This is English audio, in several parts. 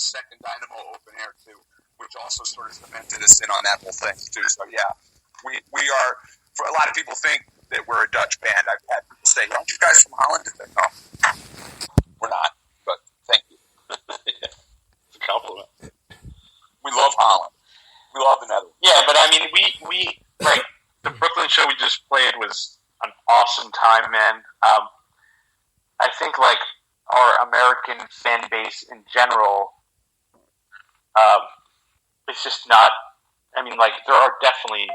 second Dynamo open air too, which also sort of cemented us in on that whole thing too. So yeah, we are. For a lot of people think that we're a Dutch band. I've had people say, "Aren't you guys from Holland?" No, we're not. But thank you. Yeah, it's a compliment. We love Holland. We love the Netherlands. Yeah, but I mean, we like the Brooklyn show we just played was an awesome time, man. I think like our American fan base in general, it's just not. I mean, like there are definitely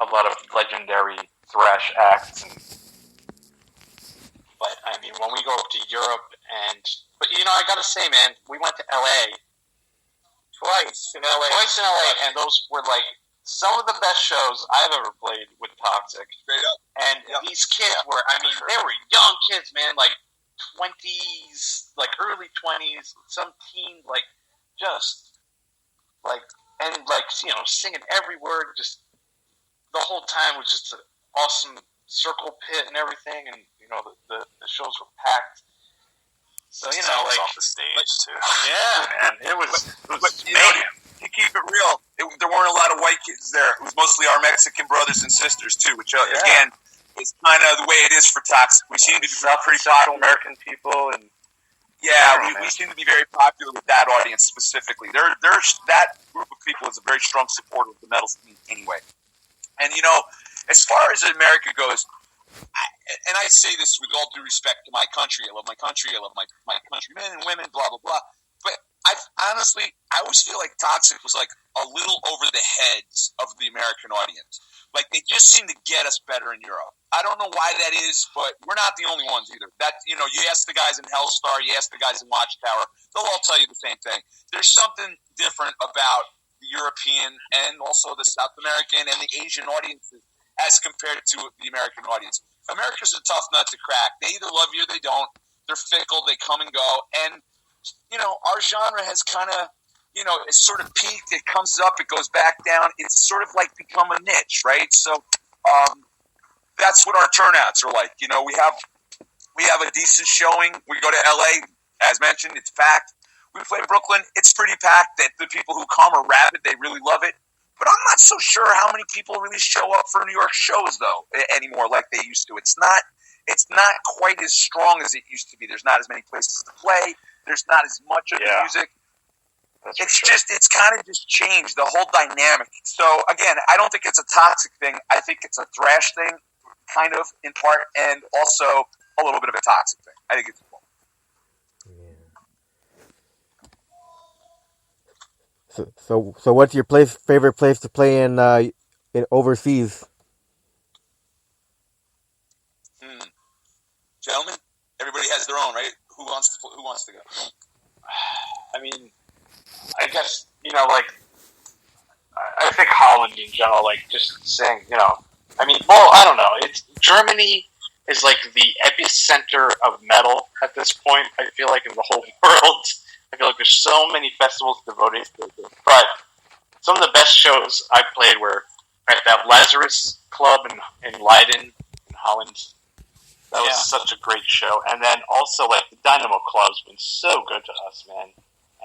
a lot of legendary thrash acts, but I mean, when we go to Europe but you know, I gotta say, man, we went to LA Twice in LA, and those were like some of the best shows I've ever played with Toxik. Straight up. And these kids were, I mean, they were young kids, man, like 20s, like early 20s, some teen, like just like, and like, you know, singing every word, just the whole time was just an awesome circle pit and everything, and you know the shows were packed. So you know, like off the stage too. Yeah, man, it was you know, to keep it real, there weren't a lot of white kids there. It was mostly our Mexican brothers and sisters too, which again is kind of the way it is for Toxik. We seem to be pretty popular. American people, and we seem to be very popular with that audience specifically. There's that group of people is a very strong supporter of the metal scene anyway. And, you know, as far as America goes, and I say this with all due respect to my country. I love my country. I love my countrymen and women, blah, blah, blah. But I always feel like Toxik was like a little over the heads of the American audience. Like they just seem to get us better in Europe. I don't know why that is, but we're not the only ones either. That, you know, you ask the guys in Hellstar, you ask the guys in Watchtower, they'll all tell you the same thing. There's something different about the European and also the South American and the Asian audiences as compared to the American audience. America's a tough nut to crack. They either love you or they don't. They're fickle. They come and go. And, you know, our genre has kind of, you know, it's sort of peaked. It comes up. It goes back down. It's sort of like become a niche, right? So that's what our turnouts are like. You know, we have a decent showing. We go to L.A., as mentioned. It's packed. We play Brooklyn. It's pretty packed. That the people who come are rabid. They really love it. But I'm not so sure how many people really show up for New York shows, though, anymore like they used to. It's not quite as strong as it used to be. There's not as many places to play. There's not as much of the music. It's kind of just changed, the whole dynamic. So, again, I don't think it's a Toxik thing. I think it's a thrash thing, kind of, in part, and also a little bit of a Toxik thing. I think it's cool. So what's your favorite place to play in overseas? Gentlemen, everybody has their own, right? Who wants to go? I mean, I guess, you know, like, I think Holland in general, like, just saying, you know, I mean, well, I don't know. Germany is like the epicenter of metal at this point, I feel like, in the whole world. I feel like there's so many festivals devoted to it. But some of the best shows I played were at that Lazarus Club in Leiden, in Holland. That was such a great show. And then also, like, the Dynamo Club's been so good to us, man.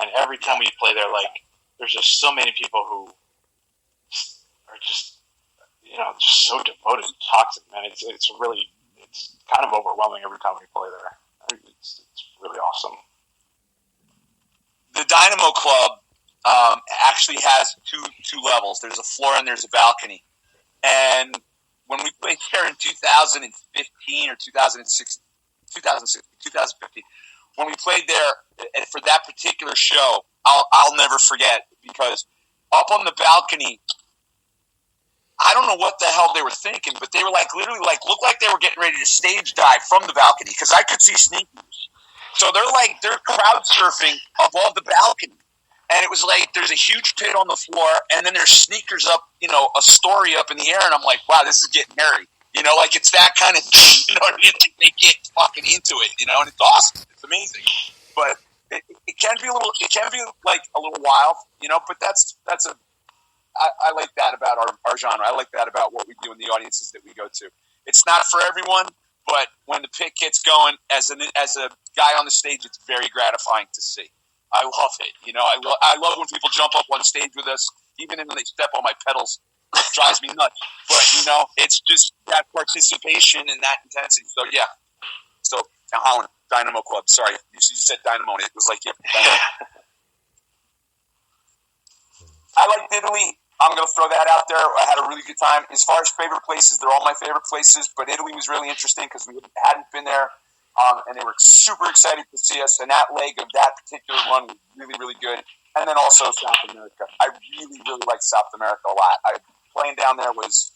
And every time we play there, like, there's just so many people who are just, you know, just so devoted to Toxik, man. It's kind of overwhelming every time we play there. It's really awesome. The Dynamo Club actually has two levels. There's a floor and there's a balcony. And when we played there in 2015 or 2015, when we played there and for that particular show, I'll never forget, because up on the balcony, I don't know what the hell they were thinking, but they were like literally like looked like they were getting ready to stage dive from the balcony, because I could see sneakers. So they're crowd surfing above the balcony. And it was like there's a huge pit on the floor, and then there's sneakers up, you know, a story up in the air, and I'm like, wow, this is getting hairy. You know, like it's that kind of thing. You know what I mean? Like they get fucking into it, you know, and it's awesome. It's amazing. But it can be like a little wild, you know, but I like that about our genre. I like that about what we do in the audiences that we go to. It's not for everyone, But when the pit gets going, as a guy on the stage, it's very gratifying to see. I love it. You know, I love when people jump up on stage with us, even when they step on my pedals. It drives me nuts. But, you know, it's just that participation and that intensity. So, yeah. So, now Holland, Dynamo Club. Sorry, you said Dynamo, and it was like, yeah, Dynamo. I liked Italy. I'm going to throw that out there. I had a really good time. As far as favorite places, they're all my favorite places, but Italy was really interesting because we hadn't been there, and they were super excited to see us, and that leg of that particular run was really, really good. And then also South America. I really, really liked South America a lot. Playing down there was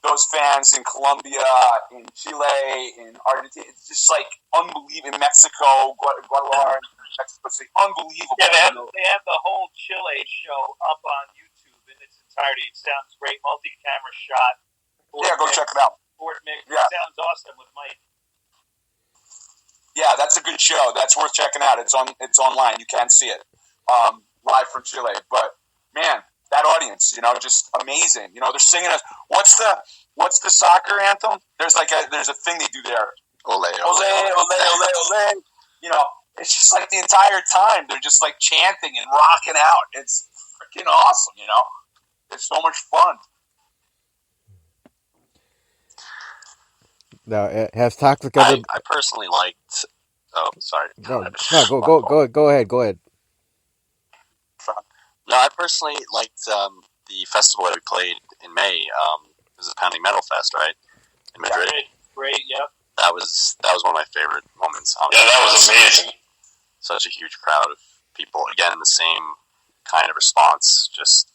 those fans in Colombia, in Chile, in Argentina. It's just like unbelievable. In Mexico, Guadalajara, Mexico City. Unbelievable. Yeah, they have the whole Chile show up on YouTube in its entirety. It sounds great. Multi-camera shot. Go check it out. Fort Mix. Yeah. It sounds awesome with Mike. Yeah, that's a good show. That's worth checking out. It's online. You can see it live from Chile. But man, that audience, you know, just amazing. You know, they're singing us. What's the soccer anthem? There's a thing they do there. Ole, ole, Ole, ole, ole, ole. You know, it's just like the entire time they're just like chanting and rocking out. It's freaking awesome. You know, it's so much fun. Now, has Toxik ever? I personally liked. Oh, sorry. Go ahead. No, I personally liked the festival that we played in May. It was a Pounding Metal Fest, right, in Madrid. Great, yep. That was one of my favorite moments. Yeah, that was amazing. Such a huge crowd of people. Again, the same kind of response, just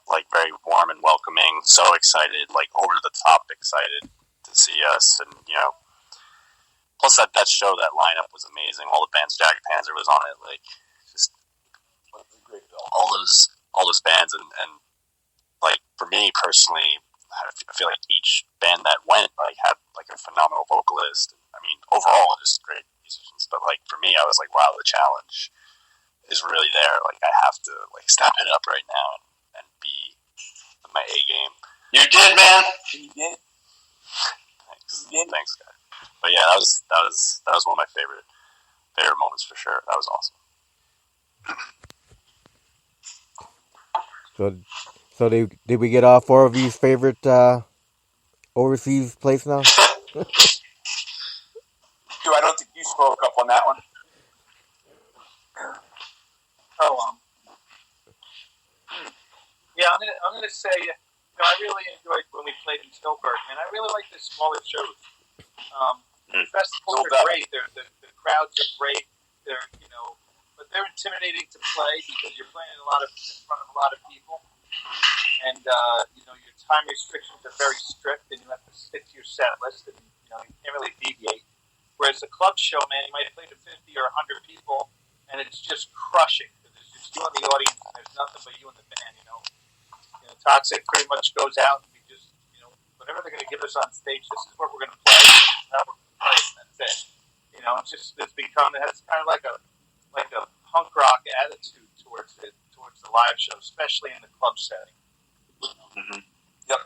like very warm and welcoming. So excited, like over the top excited to see us, and you know. Plus that show, that lineup was amazing. All the bands, Jagged Panzer was on it, like just all those bands, and like for me personally, I feel like each band that went like had like a phenomenal vocalist. I mean, overall, just great musicians. But like for me, I was like, wow, the challenge is really there. Like I have to like step it up right now and be my A game. You did, man. You did. Thanks, guys. But yeah, that was one of my favorite moments for sure. That was awesome. So did we get all four of these favorite overseas place now? I don't think you spoke up on that one. Yeah, I'm gonna say, you know, I really enjoyed when we played in Tilburg, and I really like the smaller shows. The festivals are great. The crowds are great. They're, you know, but they're intimidating to play because you're playing in front of a lot of people, and you know, your time restrictions are very strict, and you have to stick to your set list, and you know, you can't really deviate. Whereas the club show, man, you might play to 50 or 100 people, and it's just crushing because it's just you and the audience, and there's nothing but you and the band. You know, Toxik pretty much goes out, and we just, you know, whatever they're going to give us on stage, this is what we're going to play. This is how we're going to play, and that's it. You know, it's kind of like a punk rock attitude towards the live show, especially in the club setting. Mm-hmm. Yep.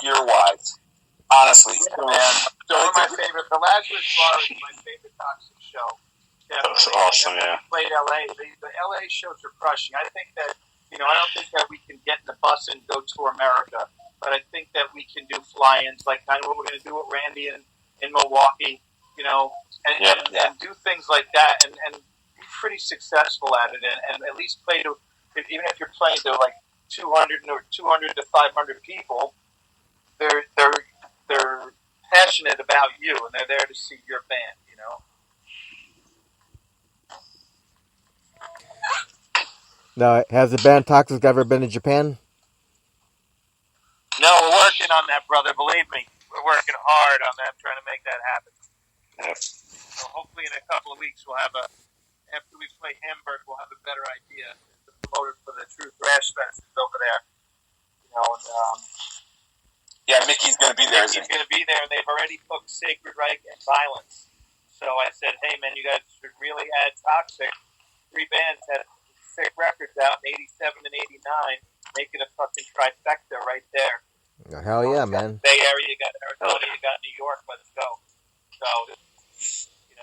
You're wise. Honestly, man. One of my favorite, the Lazarus Bar is my favorite Toxik show. That was awesome, yeah. Played LA. The LA shows are crushing. I think that, you know, I don't think that we can get in the bus and go to America, but I think that we can do fly-ins, like kind of what we're going to do with Randy in Milwaukee, you know, and do things like that, and be pretty successful at it, and at least play to, even if you're playing to like 200 to 500 people, they're passionate about you, and they're there to see your band, you know. Now, has the band Toxik ever been to Japan? No, we're working on that, brother. Believe me, we're working hard on that, trying to make that happen. Yep. So hopefully, in a couple of weeks, after we play Hamburg, we'll have a better idea. The promoter for the True Thrash Fest is over there, you know, and yeah, Mickey's going to be there. Mickey's going to be there, and they've already booked Sacred Reich and Violence. So I said, hey, man, you guys should really add Toxik. 3 bands had sick records out in 87 and 89, making a fucking trifecta right there. Hell yeah, man. Bay Area, you got Arizona, you got New York. Let's go. So,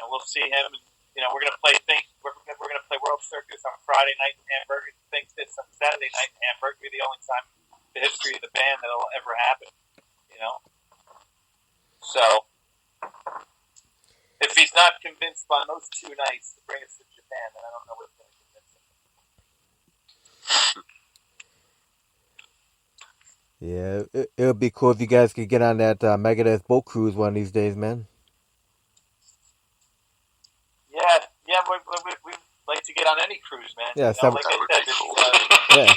we'll see him. We're gonna play we're gonna play World Circus on Friday night in Hamburg. Think this on Saturday night in Hamburg will be the only time in the history of the band that'll ever happen. So if he's not convinced on those 2 nights to bring us to Japan, then I don't know what's going to convince him. Yeah, it would be cool if you guys could get on that Megadeth boat cruise one of these days, man. Yeah, we'd like to get on any cruise, man. Yeah, like I said,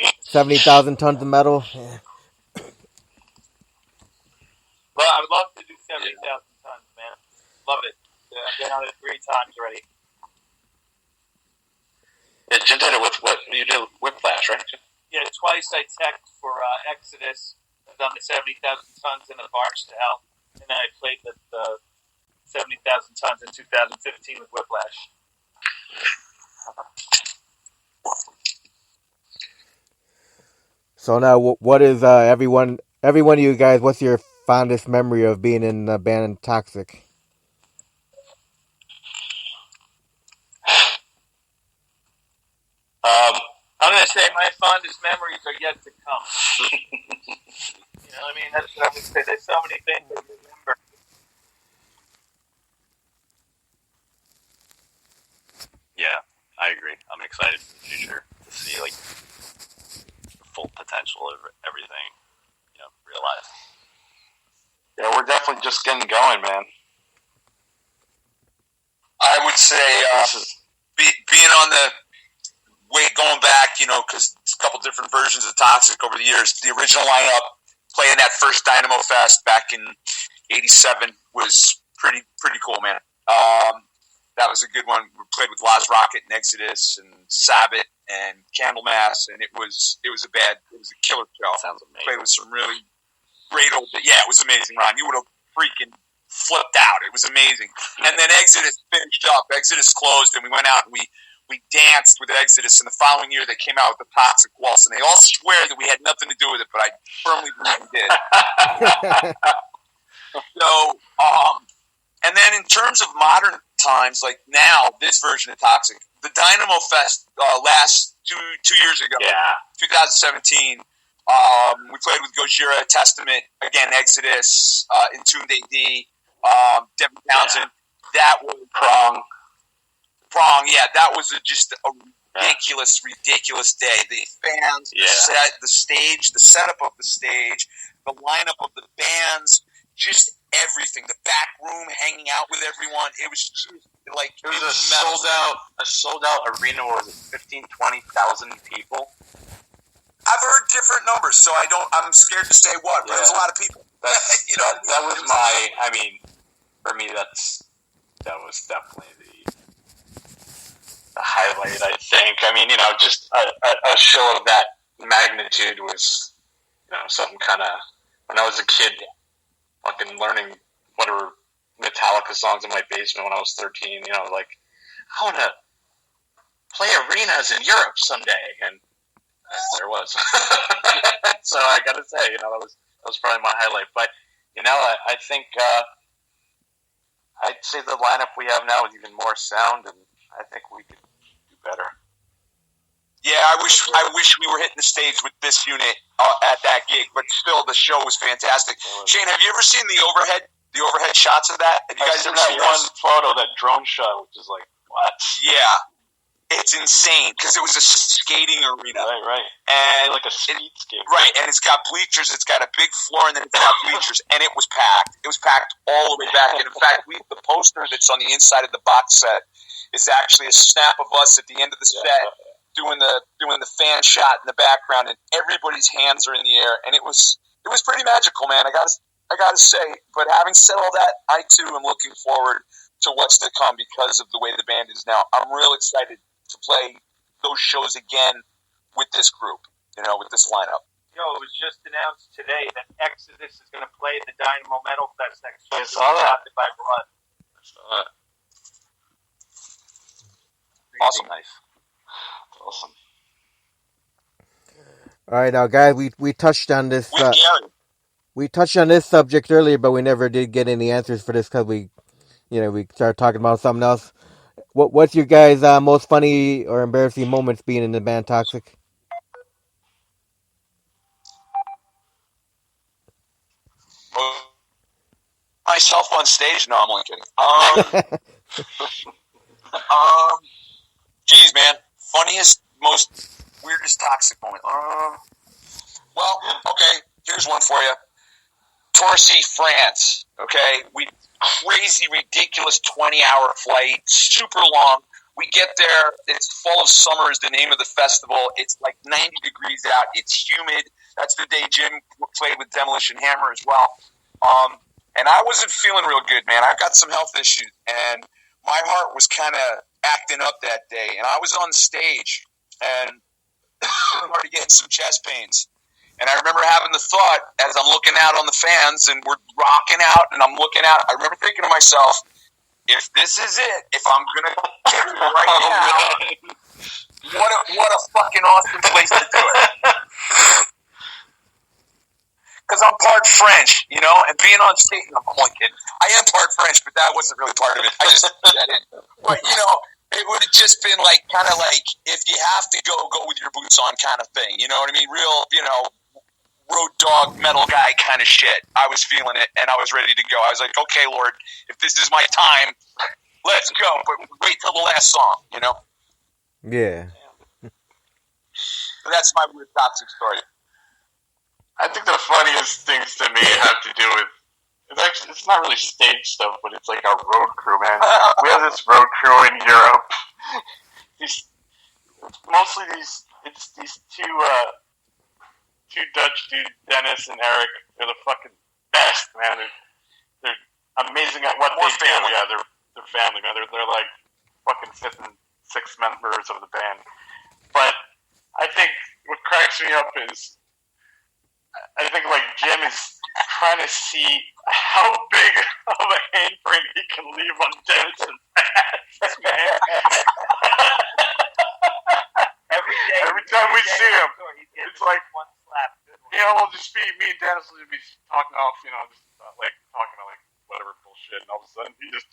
yeah, 70,000 tons of metal. Yeah. Well, I would love to do 70,000 tons, man. Love it. I've been on it 3 times already. Yeah, Jim did it with what? You did Whiplash, right? Yeah, twice I teched for Exodus. I've done the 70,000 tons in the March to Hell, and then I played the 70,000 tons in 2015 with Whiplash. So now, what is every one of you guys? What's your fondest memory of being in the band Toxik? I'm going to say my fondest memories are yet to come. That's what I'm going to say. There's so many things to remember. Yeah, I agree. I'm excited for the future to see the full potential of everything, realized. Yeah, we're definitely just getting going, man. I would say being on the going back, because it's a couple different versions of Toxik over the years. The original lineup, playing that first Dynamo Fest back in '87, was pretty cool, man. That was a good one. We played with Laz Rocket and Exodus and Sabbath and Candlemass, and it was a killer show. Sounds amazing. Played with some really great it was amazing, Ron. You would have freaking flipped out. It was amazing. And then Exodus finished up. Exodus closed, and we went out and we danced with Exodus. And the following year, they came out with the Toxik Waltz, and they all swear that we had nothing to do with it, but I firmly believe we did. So, and then in terms of modern times, like now, this version of Toxik, the Dynamo Fest last two years ago, 2017. We played with Gojira, Testament, again Exodus, Entombed AD, Devin Townsend. That was Prong. Yeah, that was just a ridiculous day. The fans, the stage, the setup of the stage, the lineup of the bands, just everything. The back room, hanging out with everyone. It was just like it was a sold out arena where it was 15,000, 20,000 people. I've heard different numbers, so I'm scared to say what, but there's a lot of people. That was for me, that was definitely the highlight, I think. Just a show of that magnitude was, something kind of, when I was a kid, fucking learning whatever Metallica songs in my basement when I was 13, I want to play arenas in Europe someday, and there was. So I gotta say, that was probably my highlight. But I think I'd say the lineup we have now is even more sound, and I think we could do better. Yeah, I wish we were hitting the stage with this unit at that gig, but still, the show was fantastic. Shane, have you ever seen the overhead shots of that? Have you guys ever seen that one photo, that drone shot, which is like, what? Yeah. It's insane because it was a skating arena. Right. And like a speed skate. Right, and it's got bleachers. It's got a big floor, and then it's got bleachers, and it was packed. It was packed all the way back. And in fact, the poster that's on the inside of the box set is actually a snap of us at the end of the set doing the fan shot in the background, and everybody's hands are in the air, and it was pretty magical, man. I gotta say. But having said all that, I too am looking forward to what's to come because of the way the band is now. I'm real excited to play those shows again with this group, with this lineup. It was just announced today that Exodus is going to play the Dynamo Metal Fest next year. I saw that. By Blood. Awesome. Nice. Awesome. All right, now guys, we touched on this. With Gary. we touched on this subject earlier, but we never did get any answers for this because we started talking about something else. What's your guys' most funny or embarrassing moments being in the band Toxic? Myself on stage? No, I'm only kidding. Geez, man, funniest, most weirdest toxic moment. Well, okay, here's one for you. Torcy, France. Okay, crazy, ridiculous 20-hour flight, super long. We get there. It's Fall of Summer is the name of the festival. It's like 90 degrees out. It's humid. That's the day Jim played with Demolition Hammer as well. And I wasn't feeling real good, man. I've got some health issues, and my heart was kind of acting up that day. And I was on stage, and I started getting some chest pains. And I remember having the thought as I'm looking out on the fans, and we're rocking out, and I'm looking out. I remember thinking to myself, if this is it, if I'm going to get it right now, what a fucking awesome place to do it. Because I'm part French, and being on stage, I'm only kidding. I am part French, but that wasn't really part of it. I just put that in. But, it would have just been kind of like, if you have to go with your boots on kind of thing. You know what I mean? Real, road dog, metal guy kind of shit. I was feeling it, and I was ready to go. I was like, okay, Lord, if this is my time, let's go. But wait till the last song, Yeah. So that's my weird toxic story. I think the funniest things to me have to do with it's not really stage stuff, but it's like our road crew, man. We have this road crew in Europe. It's these two Dutch dudes, Dennis and Eric. They're the fucking best, man. They're amazing at what they do. Yeah, they're family, man. They're like fucking fifth and sixth members of the band. But I think what cracks me up is I think Jim is trying to see how big of a handprint he can leave on Dennis and Matt, man. Every time we see him, it's like one slap. We'll just be me and Dennis will just be talking off, just talking about whatever bullshit, and all of a sudden he just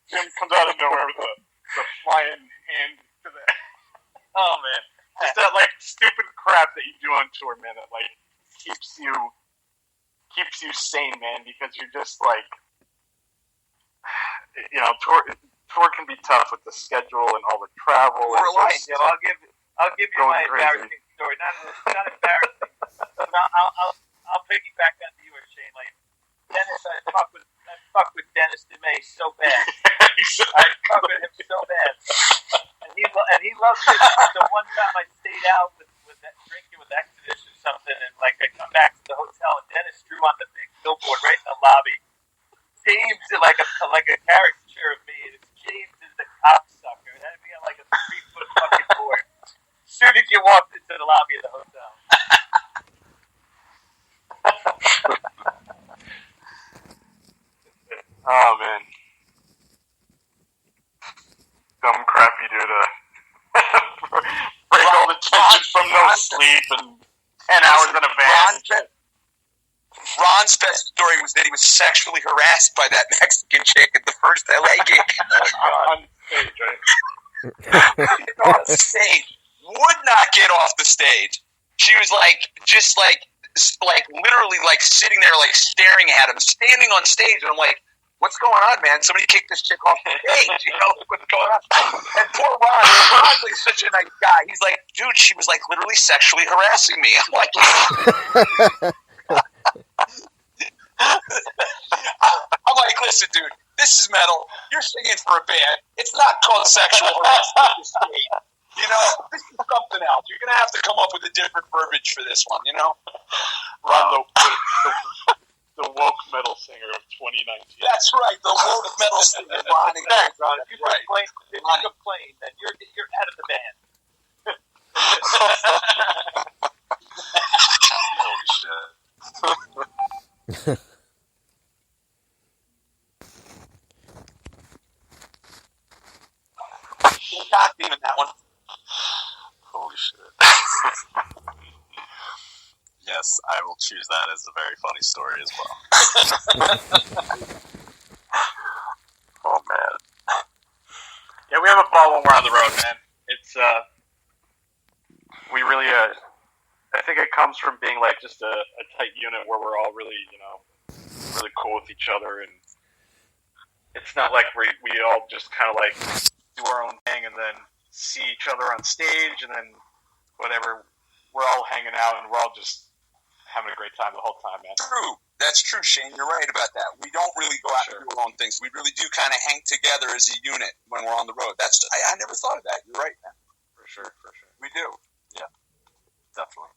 Jim comes out of nowhere with the flying hand to the. Oh man. Just that stupid crap that you do on tour, man. That keeps you sane, man. Because you're just tour can be tough with the schedule and all the travel. I'll give you my embarrassing story. Not embarrassing, but I'll piggyback onto yours, Shane. Dennis, I fuck with Dennis DeMay so bad. I fuck with him so bad. And he loves it. So one time I stayed out with drinking with Exodus or something, and I come back to the hotel, and Dennis drew on the big billboard right in the lobby. James is like a caricature of me, and it's James is the cocksucker. And that'd be on a 3-foot fucking board. As soon as you walked into the lobby of the hotel. Oh man. Dumb crap you do to break all the tension from no sleep and 10 hours in a van. Ron's best story was that he was sexually harassed by that Mexican chick at the first LA gig. On stage, right? On stage. Would not get off the stage. She was literally sitting there staring at him, standing on stage, and I'm like, what's going on, man? Somebody kicked this chick off the stage. What's going on? And poor Ron's such a nice guy. He's like, dude, she was literally sexually harassing me. I'm like, listen, dude, this is metal. You're singing for a band. It's not called sexual harassment. This is something else. You're going to have to come up with a different verbiage for this one, Ron, the woke metal singer of 2019. That's right, the woke metal singer, Ron. Exactly, Ron. If you complain, then you're out of the band. Holy shit. Not even that one. Holy shit. Yes, I will choose that as a very funny story as well. Oh man. Yeah, we have a ball when we're on the road, man. It's we really I think it comes from being like just a tight unit where we're all really, really cool with each other, and it's not like we all just kind of like do our own thing and then see each other on stage and then whatever. We're all hanging out and we're all just having a great time the whole time, man. True. That's true, Shane. You're right about that. We don't really go out and do our own things. We really do kind of hang together as a unit when we're on the road. I never thought of that. You're right, man. For sure. We do. Yeah, definitely.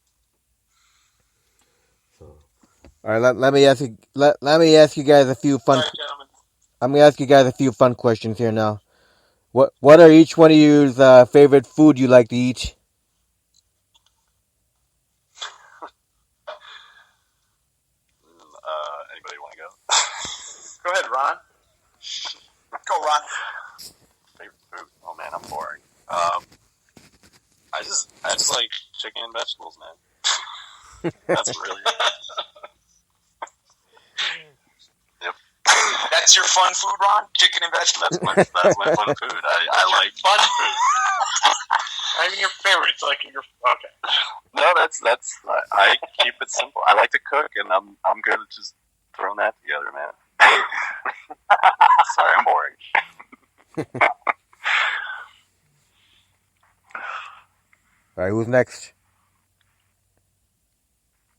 All right, let me ask you guys a few fun. All right, gentlemen. I'm gonna ask you guys a few fun questions here now. What are each one of you's favorite food you like to eat? Anybody want to go? Go ahead, Ron. Go, Ron. Favorite food? Oh man, I'm boring. I just like chicken and vegetables, man. That's really it. Yep. That's your fun food, Ron? Chicken and vegetables? That's my fun food. I like fun food. I mean, your favorite. It's like your okay. No, that's I keep it simple. I like to cook, and I'm good at just throwing that together, man. Sorry, I'm boring. All right, who's next?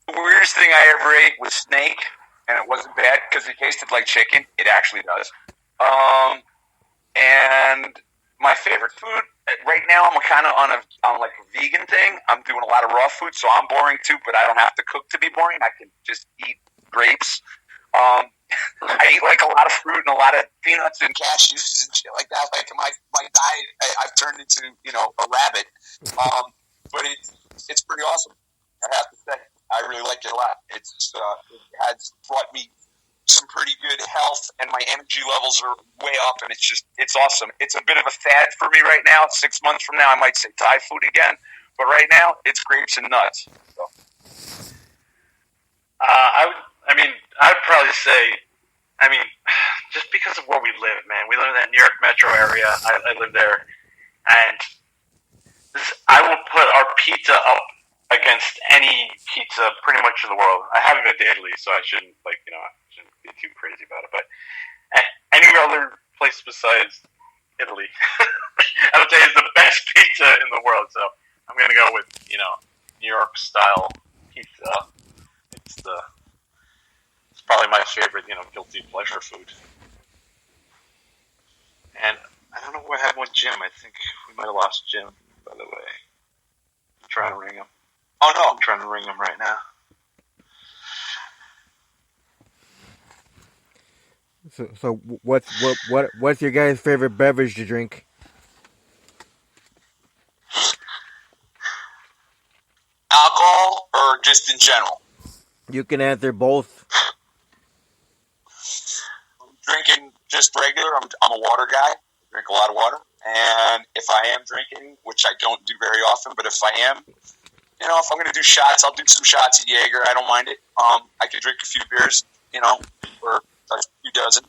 The weirdest thing I ever ate was snake, and it wasn't bad because it tasted like chicken. It actually does. And my favorite food right now, I'm kind of on like a vegan thing. I'm doing a lot of raw food, so I'm boring too. But I don't have to cook to be boring. I can just eat grapes. I eat like a lot of fruit and a lot of peanuts and cashews and shit like that. Like my diet, I've turned into a rabbit. But it's pretty awesome. I have to say, I really like it a lot. It has brought me some pretty good health, and my energy levels are way up, and it's awesome. It's a bit of a fad for me right now. 6 months from now, I might say Thai food again, but right now, it's grapes and nuts. So. I'd probably say, just because of where we live, man. We live in that New York metro area. I live there, and I will put our pizza up against any pizza pretty much in the world. I have it daily, so I shouldn't shouldn't be too crazy about it. But any other place besides Italy, I would say is the best pizza in the world. So I'm gonna go with New York style pizza. It's probably my favorite guilty pleasure food. And I don't know what happened with Jim. I think we might have lost Jim. By the way, I'm trying to ring him. Oh no, I'm trying to ring him right now. So what's your guys' favorite beverage to drink? Alcohol or just in general? You can answer both. Drinking just regular. I'm a water guy. Drink a lot of water. And if I am drinking, which I don't do very often, but if I am, if I'm going to do shots, I'll do some shots of Jaeger. I don't mind it. I can drink a few beers, or a few dozen.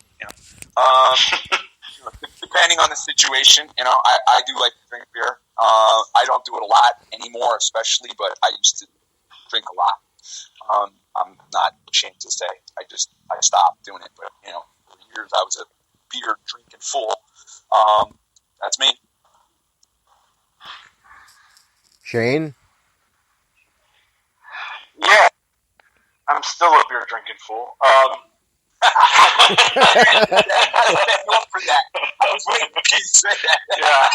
Depending on the situation, I do like to drink beer. I don't do it a lot anymore, especially, but I used to drink a lot. I'm not ashamed to say I stopped doing it, but for years I was a beer drinking fool. That's me. Yeah, Shane? I'm still a beer drinking fool. For that. I was waiting for you to say that. Yeah,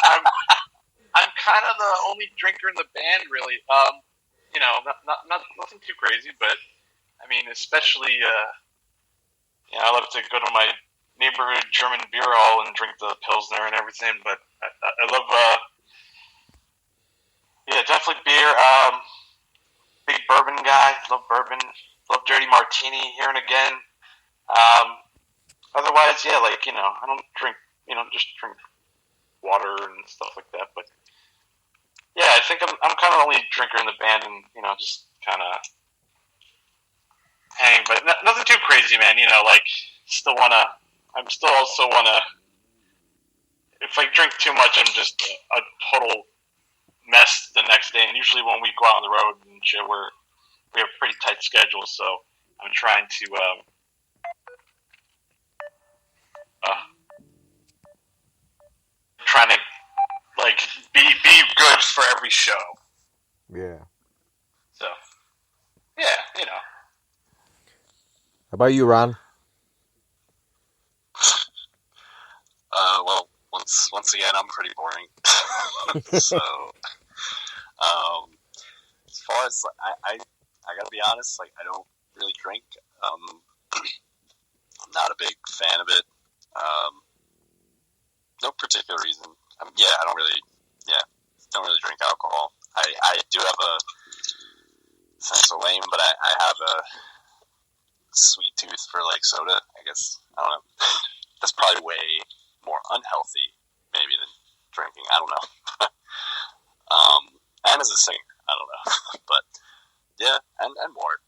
I'm kind of the only drinker in the band, really. Not nothing too crazy, but especially I love to go to my neighborhood German beer hall and drink the Pilsner and everything. But I love, definitely beer. Big bourbon guy. Love bourbon. Love dirty martini here and again. Otherwise, I don't drink. Just drink water and stuff like that. But yeah, I think I'm kind of the only drinker in the band, and just kind of hang, but nothing too crazy, man. I'm still also wanna. If I drink too much, I'm just a total mess the next day. And usually when we go out on the road and shit, we have pretty tight schedules, so I'm trying to like be good for every show. Yeah. So yeah, How about you, Ron? Well, once again, I'm pretty boring. So, as far as I gotta be honest, like I don't really drink. I'm not a big fan of it. No particular reason. I don't really drink alcohol. I do have a sense of lame, but I have a sweet tooth for like soda. I guess I don't know. That's probably way more unhealthy, maybe, than drinking. I don't know. And as a singer, I don't know. But yeah, and more.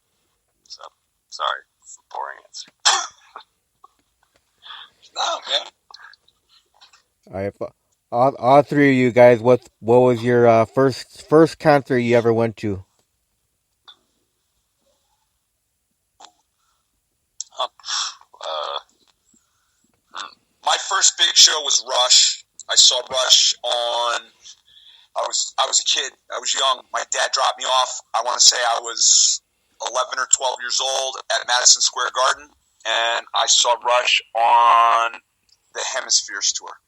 So sorry, it's a boring answer. No, man. All right, all three of you guys. What was your first concert you ever went to? My first big show was Rush. I saw Rush on. I was a kid. I was young. My dad dropped me off. I want to say I was 11 or 12 years old at Madison Square Garden, and I saw Rush on the Hemispheres tour.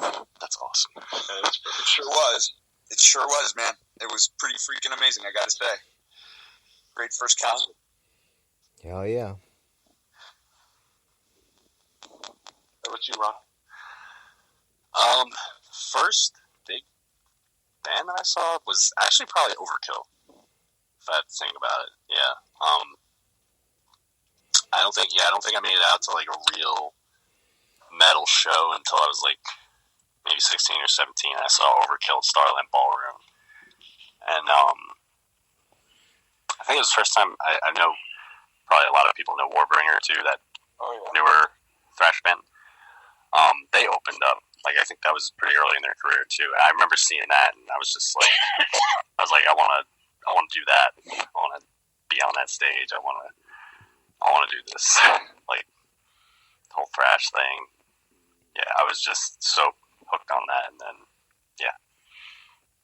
Wow, that's awesome. It sure was. It sure was, man. It was pretty freaking amazing, I gotta say. Great first concert. Hell yeah. How about you, Ron? First big band that I saw was actually probably Overkill. If I had to think about it, yeah. I don't think I made it out to like a real metal show until I was like maybe 16 or 17. I saw Overkill at Starland Ballroom, and I think it was the first time. I know probably a lot of people know Warbringer too, that newer thrash band. They opened up. Like, I think that was pretty early in their career too. I remember seeing that, and I was just like, I want to do that. I want to be on that stage. I want to do this, like, whole thrash thing. Yeah, I was just so hooked on that, and then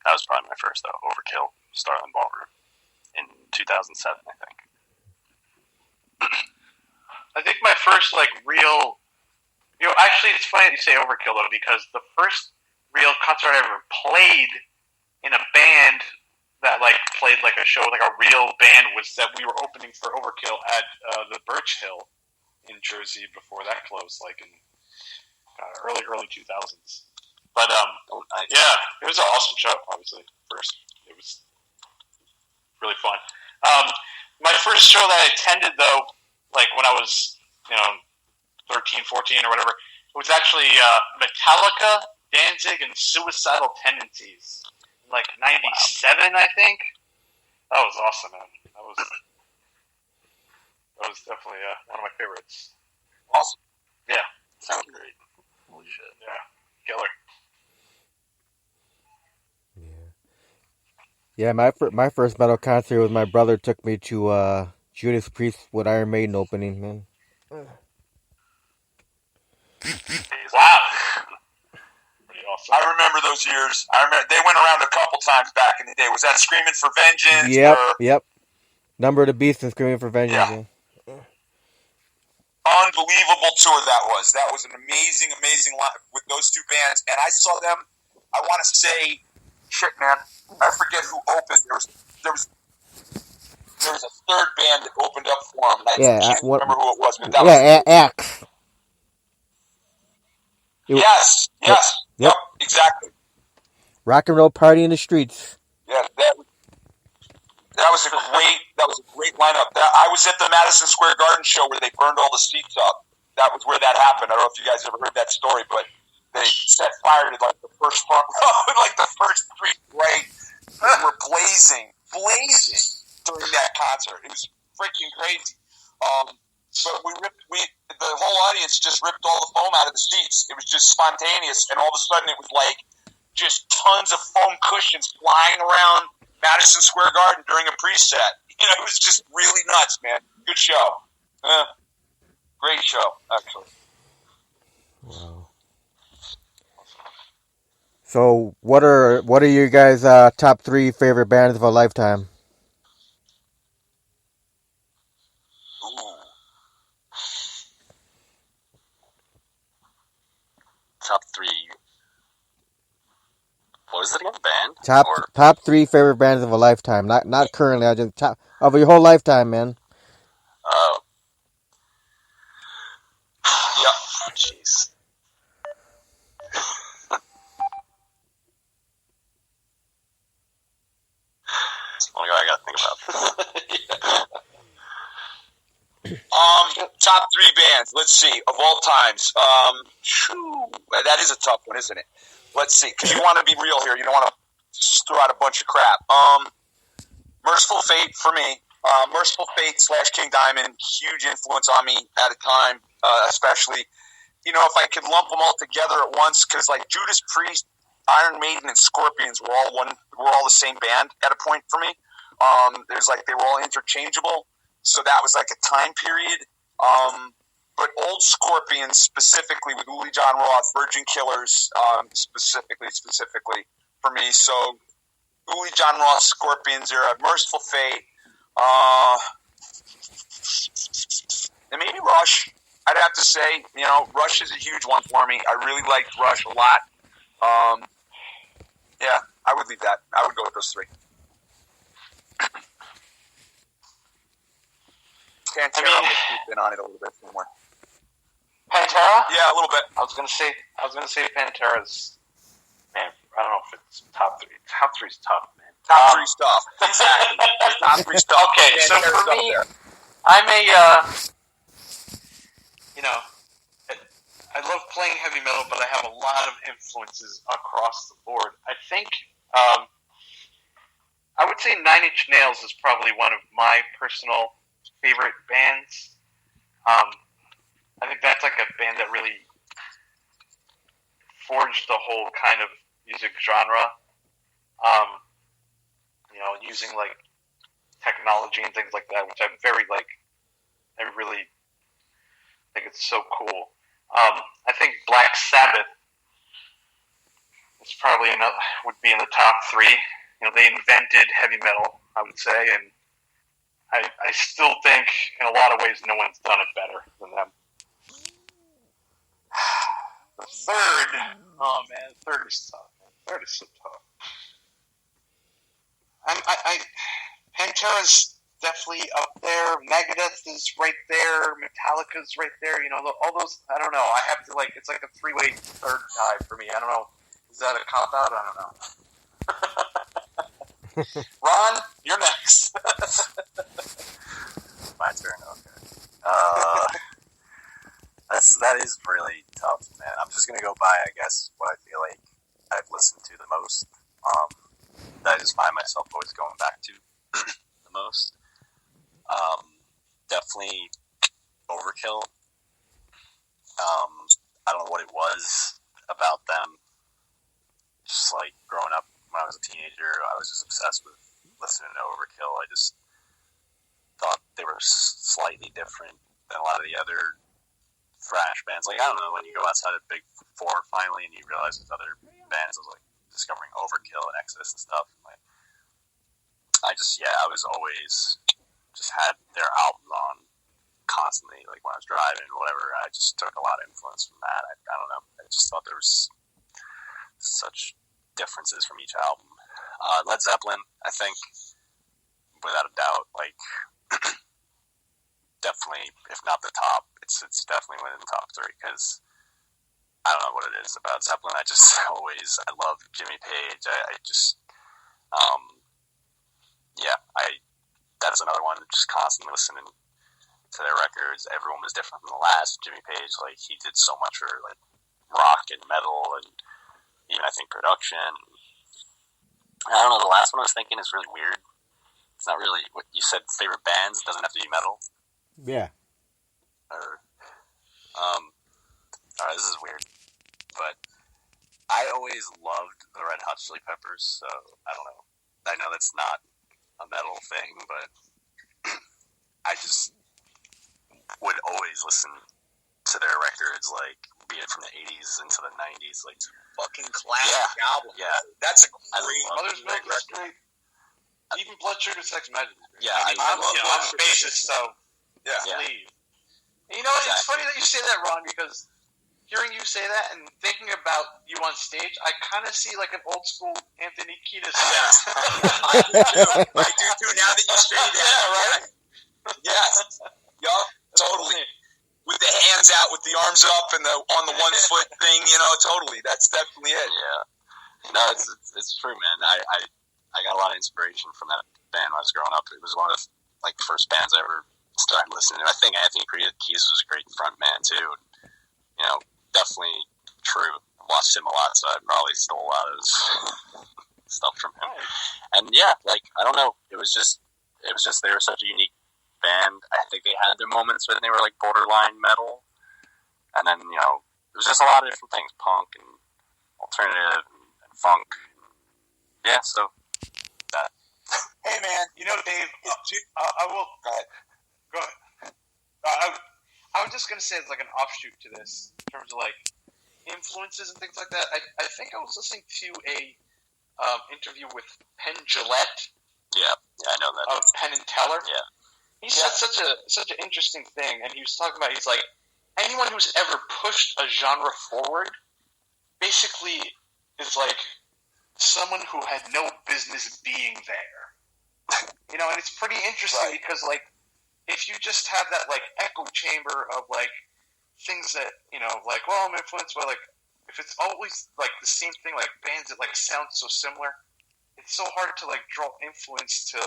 that was probably my first though. Overkill, Starland Ballroom in 2007, I think. I think my first like real. Actually, it's funny that you say Overkill though, because the first real concert I ever played in a band that like played like a show, like a real band, was that we were opening for Overkill at the Birch Hill in Jersey before that closed, like in early 2000s. But yeah, it was an awesome show. Obviously, first it was really fun. My first show that I attended though, like when I was 13, 14 or whatever, it was actually Metallica, Danzig, and Suicidal Tendencies in like 97, I think. That was awesome, man. That was definitely one of my favorites. Awesome. Yeah. Sounds great. Holy shit. Yeah. Killer. Yeah, my first metal concert was my brother took me to Judas Priest with Iron Maiden opening, man. Wow. Pretty awesome. I remember those years. They went around a couple times back in the day. Was that Screaming for Vengeance? Yep. Number of the Beast and Screaming for Vengeance. Yeah. Unbelievable tour that was. That was an amazing line with those two bands. And I saw them, I want to say, shit, man, I forget who opened. There was a third band that opened up for them. I can't remember who it was. But that was Axe. Yes. Yep, exactly. Rock and Roll Party in the Streets. Yeah, that was a great lineup. I was at the Madison Square Garden show where they burned all the seats up. That was where that happened. I don't know if you guys ever heard that story, but they set fire to like the first front row, like the first three were blazing during that concert. It was freaking crazy. But the whole audience just ripped all the foam out of the seats. It was just spontaneous, and all of a sudden it was like just tons of foam cushions flying around Madison Square Garden during a preset. You know, it was just really nuts, man. Good show. Great show, actually. Wow. So, what are you guys' top 3 favorite bands of a lifetime? Ooh. Top 3. What was it again? Band? Top 3 favorite bands of a lifetime. Not currently. I just top of your whole lifetime, man. Oh. Yep. Jeez. Oh my god, I gotta think about this. Top 3 bands. Let's see, of all times. That is a tough one, isn't it? Let's see, because you want to be real here. You don't want to just throw out a bunch of crap. Merciful Fate for me. Merciful Fate / King Diamond, huge influence on me at a time, especially. You know, if I could lump them all together at once, because like Judas Priest, Iron Maiden, and Scorpions were all the same band at a point for me. There's like they were all interchangeable, so that was like a time period. But old Scorpions, specifically with Uli John Roth, Virgin Killers, specifically for me. So Uli John Roth, Scorpions era, Merciful Fate, and maybe Rush. I'd have to say, you know, Rush is a huge one for me. I really liked Rush a lot. Yeah, I would leave that. I would go with those 3. Pantera, I'm been on it a little bit more. Pantera? Yeah, a little bit. I was gonna say Pantera's. Man, I don't know if it's top 3. Top 3's tough, man. Top 3 stuff. Exactly. Top 3 stuff. Okay, so Pantera's for me, there. I'm a, you know, I love playing heavy metal, but I have a lot of influences across the board. I think, I would say 9 Inch Nails is probably one of my personal favorite bands. I think that's like a band that really forged the whole kind of music genre. You know, using like technology and things like that, which I'm very like. I really think it's so cool. I think Black Sabbath is probably would be in the top 3. You know, they invented heavy metal, I would say, and I still think in a lot of ways no one's done it better than them. The third, oh man, third is tough. Third is so tough. Pantera's definitely up there. Megadeth is right there. Metallica's right there. You know, all those. I don't know. I have to like. It's like a 3-way third tie for me. I don't know. Is that a cop out? I don't know. Ron, you're next. My turn, okay. That is really tough, man. I'm just gonna go by, I guess, what I feel like I've listened to the most. That I just find myself always going back to the most. Definitely Overkill. I don't know what it was about them. Just like growing up when I was a teenager, I was just obsessed with listening to Overkill. I just thought they were slightly different than a lot of the other thrash bands. Like, I don't know, when you go outside of Big Four finally and you realize there's other bands, I was like discovering Overkill and Exodus and stuff. And like, I was always just had their albums on constantly, like when I was driving or whatever. I just took a lot of influence from that. I don't know. I just thought there was such differences from each album. Led Zeppelin, I think, without a doubt, like definitely, if not the top, it's definitely within the top 3 because I don't know what it is about Zeppelin. I love Jimmy Page. That's another one. Just constantly listening to their records. Everyone was different from the last. Jimmy Page, like he did so much for like rock and metal, and even I think production. I don't know. The last one I was thinking is really weird. It's not really what you said. Favorite bands doesn't have to be metal. Yeah. Or, this is weird, but I always loved the Red Hot Chili Peppers. So I don't know. I know that's not a metal thing, but I just would always listen to their records, like, be it from the 80s into the 90s, like, fucking classic album. Yeah. That's a great Mother's Milk is great. Even Blood Sugar Sex Magic is great. Yeah, I'm a bassist, so Yeah. leave. You know, it's funny that you say that, Ron, because hearing you say that and thinking about you on stage, I kind of see like an old school Anthony Kiedis. I do too. Now that you say that, Yeah, right? Yes. Yup. Totally. With the hands out, with the arms up, and the on the 1 foot thing, totally. That's definitely it. Yeah. No, it's true, man. I got a lot of inspiration from that band when I was growing up. It was one of the first bands I ever started listening to. I think Anthony Kiedis was a great front man too. Definitely true. I watched him a lot, so I probably stole a lot of his stuff from him. And yeah, I don't know. It was just they were such a unique band. I think they had their moments when they were borderline metal, and then it was just a lot of different things, punk and alternative and funk. Yeah, so that. Hey man, Dave, I will go ahead. I was just gonna say it's like an offshoot to this in terms of influences and things like that. I think I was listening to a interview with Penn Jillette. Yeah, I know that. Of Penn and Teller. Yeah. He said such an interesting thing, and he was talking about, he's like, anyone who's ever pushed a genre forward basically is like someone who had no business being there. And it's pretty interesting because if you just have that echo chamber of things that I'm influenced by if it's always the same thing, bands that sound so similar, it's so hard to draw influence to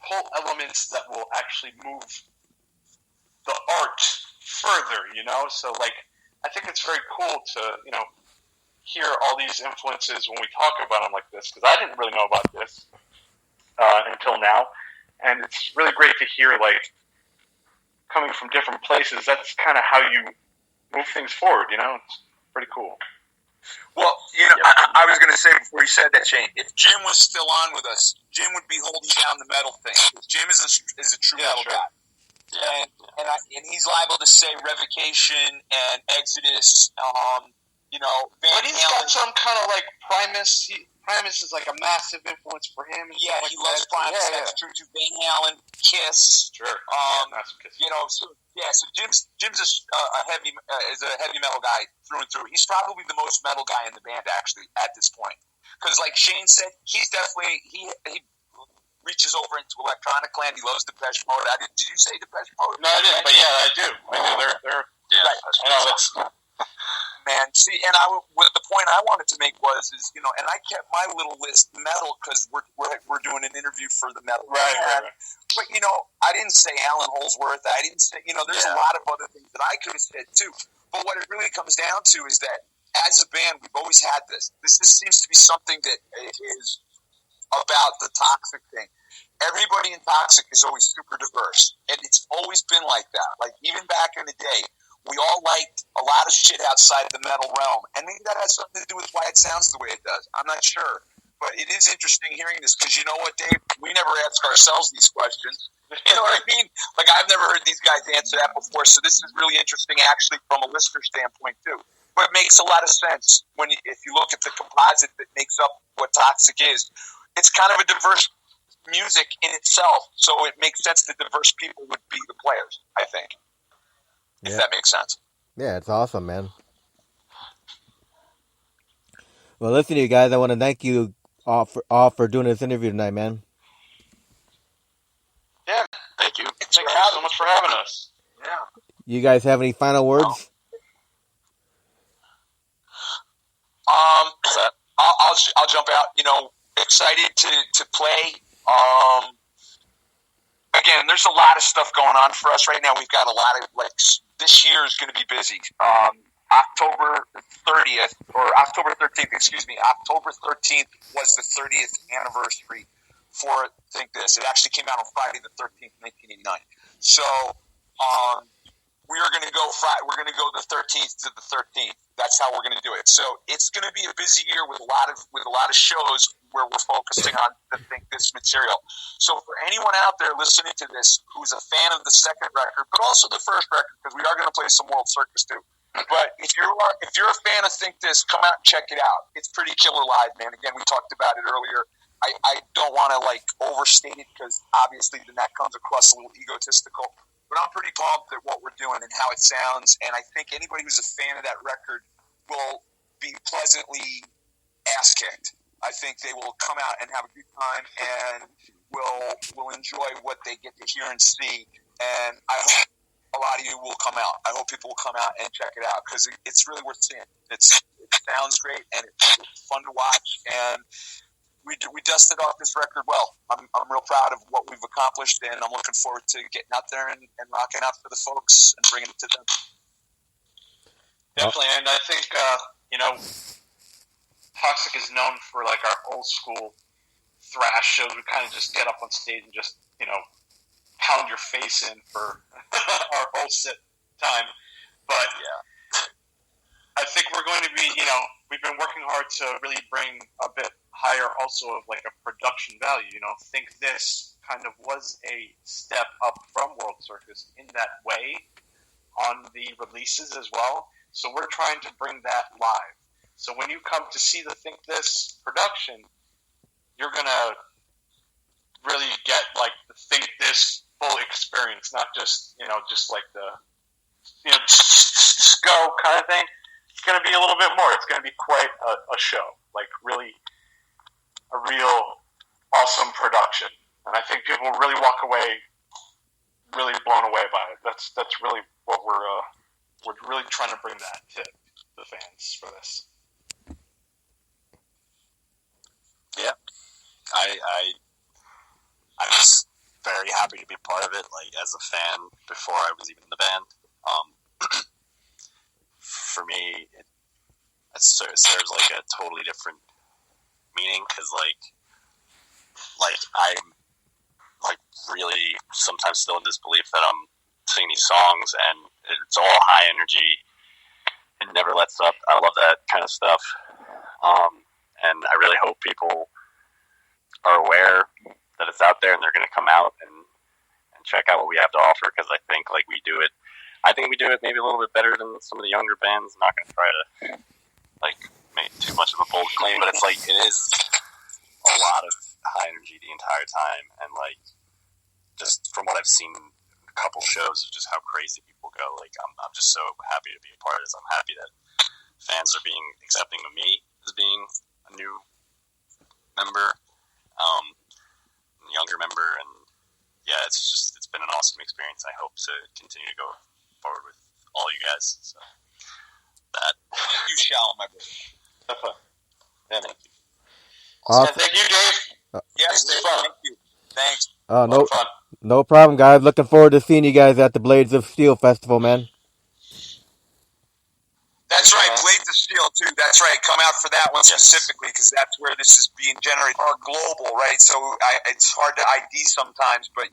pull elements that will actually move the art further, So I think it's very cool to hear all these influences when we talk about them like this, because I didn't really know about this until now, and it's really great to hear coming from different places. That's kind of how you move things forward, It's pretty cool. Well, I was going to say before you said that, Shane, if Jim was still on with us, Jim would be holding down the metal thing. Jim is a true metal guy. Yeah. And he's liable to say Revocation and Exodus, Van But he's Halen. got some kind of Primus. Primus is a massive influence for him. Yeah, he loves Primus. That's true too. Van Halen, Kiss. Sure. Kiss. So Jim's a heavy metal guy through and through. He's probably the most metal guy in the band actually at this point, because like Shane said, he's definitely he reaches over into electronic land. He loves Depeche Mode. Did you say Depeche Mode? No, I didn't. But yeah, I do. They're right. I know that's. Man, see, and what the point I wanted to make is and I kept my little list metal because we're doing an interview for the metal. Right. But I didn't say Alan Holsworth. I didn't say there's a lot of other things that I could have said too. But what it really comes down to is that as a band, we've always had this. This seems to be something that is about the Toxik thing. Everybody in Toxik is always super diverse, and it's always been like that. Even back in the day, we all liked a lot of shit outside the metal realm, and maybe that has something to do with why it sounds the way it does. I'm not sure, but it is interesting hearing this because you know what, Dave? We never ask ourselves these questions. You know what I mean? I've never heard these guys answer that before, so this is really interesting actually from a listener standpoint too. But it makes a lot of sense if you look at the composite that makes up what Toxik is. It's kind of a diverse music in itself, so it makes sense that diverse people would be the players, I think. If that makes sense. Yeah, it's awesome, man. Well, listen to you guys. I want to thank you all for doing this interview tonight, man. Yeah, thank you. Thank you so much for having us. Yeah. You guys have any final words? I'll jump out. Excited to play. Again, there's a lot of stuff going on for us right now. We've got a lot of this year is going to be busy. October 13th was the 30th anniversary for Think This. It actually came out on Friday the 13th, 1989. So we are going to go We're going to go the 13th to the 13th. That's how we're going to do it. So it's going to be a busy year with a lot of shows where we're focusing on the Think This material. So for anyone out there listening to this who's a fan of the second record, but also the first record, because we are going to play some World Circus too. But if you're a fan of Think This, come out and check it out. It's pretty killer live, man. Again, we talked about it earlier. I don't want to overstate it because obviously then that comes across a little egotistical. But I'm pretty pumped at what we're doing and how it sounds. And I think anybody who's a fan of that record will be pleasantly ass kicked. I think they will come out and have a good time and will enjoy what they get to hear and see. And I hope a lot of you will come out. I hope people will come out and check it out because it's really worth seeing. It sounds great and it's fun to watch. And we dusted off this record well. I'm real proud of what we've accomplished, and I'm looking forward to getting out there and rocking out for the folks and bringing it to them. Definitely, and I think Toxik is known for our old school thrash shows. We kind of just get up on stage and just pound your face in for our whole set time. But I think we're going to be we've been working hard to really bring a bit higher also of a production value. Think This kind of was a step up from World Circus in that way on the releases as well. So we're trying to bring that live. So when you come to see the Think This production, you're gonna really get the Think This full experience, not just just the go kind of thing. It's gonna be a little bit more. It's gonna be quite a show, really a real awesome production. And I think people will really walk away really blown away by it. That's really what we're really trying to bring that to the fans for this. Yeah, I'm just very happy to be a part of it. As a fan before I was even in the band, for me, it serves a totally different meaning because I'm really sometimes still in disbelief that I'm singing these songs and it's all high energy. It never lets up. I love that kind of stuff. And I really hope people are aware that it's out there and they're going to come out and check out what we have to offer because I think we do it. I think we do it maybe a little bit better than some of the younger bands. I'm not going to try to make too much of a bold claim, but it's it is a lot of high energy the entire time, and just from what I've seen a couple shows of just how crazy people go, I'm just so happy to be a part of this. I'm happy that fans are being accepting of me as being a new member, younger member, and it's been an awesome experience. I hope to continue to go forward with all you guys. So that you shall, my brother. Yeah, thank you. Awesome. Thank you, Dave. Yes, Dave. Thank you. Thanks. No problem, guys. Looking forward to seeing you guys at the Blades of Steel Festival, man. That's right, Blades of Steel, too. That's right. Come out for that one specifically because that's where this is being generated. Or global, right? So it's hard to ID sometimes, but,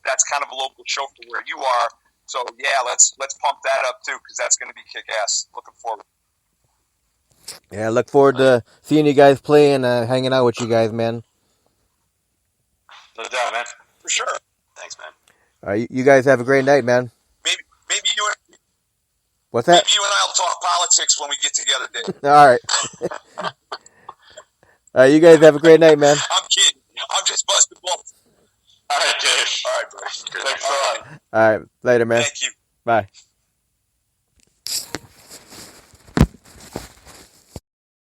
that's kind of a local show for where you are. So, let's pump that up, too, because that's going to be kick-ass. Looking forward. Yeah, look forward to seeing you guys play and hanging out with you guys, man. No doubt, man. For sure. Thanks, man. All right, you guys have a great night, man. Maybe you and what's that? Maybe you and I'll talk politics when we get together, Dave. All right. All right, you guys have a great night, man. I'm kidding. I'm just busting balls. All right, Dave. All right, bro. Thanks a lot. All right, later, man. Thank you. Bye.